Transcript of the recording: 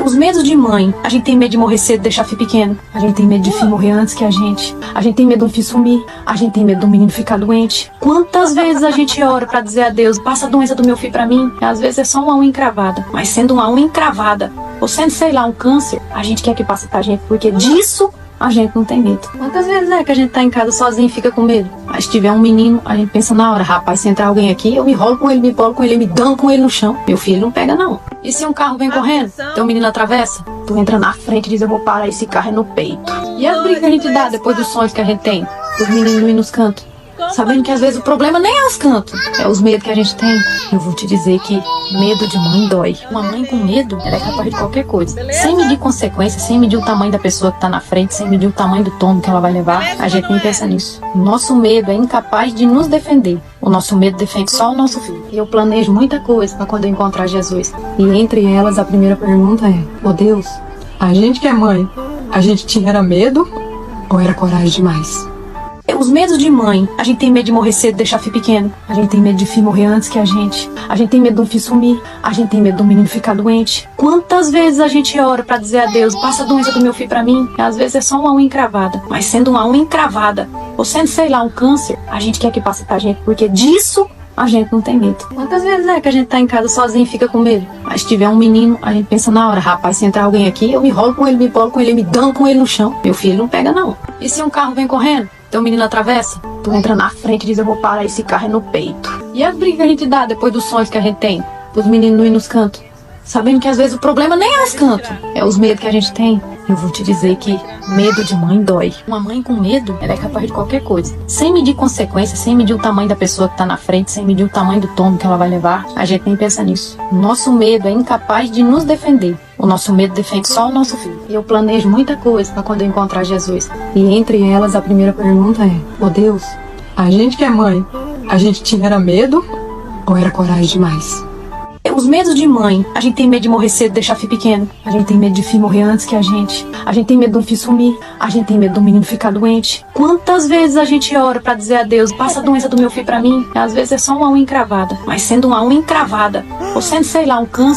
Os medos de mãe. A gente tem medo de morrer cedo, deixar filho pequeno. A gente tem medo de filho morrer antes que a gente. A gente tem medo do filho sumir. A gente tem medo do menino ficar doente. Quantas vezes a gente ora pra dizer a Deus, passa a doença do meu filho pra mim? E às vezes é só uma unha encravada. Mas sendo uma unha encravada, ou sendo, sei lá, um câncer, a gente quer que passe pra gente, porque disso a gente não tem medo. Quantas vezes é que a gente tá em casa sozinho e fica com medo? Mas se tiver um menino, a gente pensa na hora, rapaz, se entrar alguém aqui, eu me rolo com ele, me bolo com ele, me dando com ele no chão. Meu filho não pega não. E se um carro vem correndo, tem um menino atravessa, tu entra na frente e diz, eu vou parar esse carro no peito. E as brigas que a gente dá depois dos sonhos que a gente tem, os meninos não ir nos cantos, sabendo que às vezes o problema nem é os cantos, é os medos que a gente tem. Eu vou te dizer que medo de mãe dói. Uma mãe com medo, ela é capaz de qualquer coisa. Sem medir consequências, sem medir o tamanho da pessoa que tá na frente, sem medir o tamanho do tombo que ela vai levar, a gente nem pensa nisso. O nosso medo é incapaz de nos defender. O nosso medo defende só o nosso filho. E eu planejo muita coisa para quando eu encontrar Jesus. E entre elas, a primeira pergunta é, ô Deus, a gente que é mãe, a gente tinha medo ou era coragem demais? Os medos de mãe. A gente tem medo de morrer cedo, deixar filho pequeno. A gente tem medo de filho morrer antes que a gente. A gente tem medo do filho sumir. A gente tem medo do menino ficar doente. Quantas vezes a gente ora pra dizer a Deus, passa a doença do meu filho pra mim? E às vezes é só uma unha encravada. Mas sendo uma unha encravada, ou sendo, sei lá, um câncer, a gente quer que passe pra gente, porque disso a gente não tem medo. Quantas vezes é que a gente tá em casa sozinho e fica com medo? Mas se tiver um menino, a gente pensa na hora, rapaz, se entrar alguém aqui, eu me rolo com ele, me bolo com ele, me dando com ele no chão. Meu filho não pega não. E se um carro vem correndo, tem um menino atravessa, tu entra na frente e diz, eu vou parar esse carro no peito. E as brigas que a gente dá depois dos sonhos que a gente tem, os meninos não ir nos cantos, sabendo que às vezes o problema nem é os cantos, é os medos que a gente tem. Eu vou te dizer que medo de mãe dói. Uma mãe com medo, ela é capaz de qualquer coisa. Sem medir consequências, sem medir o tamanho da pessoa que tá na frente, sem medir o tamanho do tombo que ela vai levar, a gente nem pensa nisso. O nosso medo é incapaz de nos defender. O nosso medo defende só o nosso filho. E eu planejo muita coisa para quando eu encontrar Jesus. E entre elas, a primeira pergunta é, ô Deus, a gente que é mãe, a gente tinha medo ou era coragem demais? Os medos de mãe. A gente tem medo de morrer cedo, deixar filho pequeno. A gente tem medo de filho morrer antes que a gente. A gente tem medo do filho sumir. A gente tem medo do menino ficar doente. Quantas vezes a gente ora pra dizer a Deus, passa a doença do meu filho pra mim? E às vezes é só uma unha encravada. Mas sendo uma unha encravada, ou sendo, sei lá, um câncer,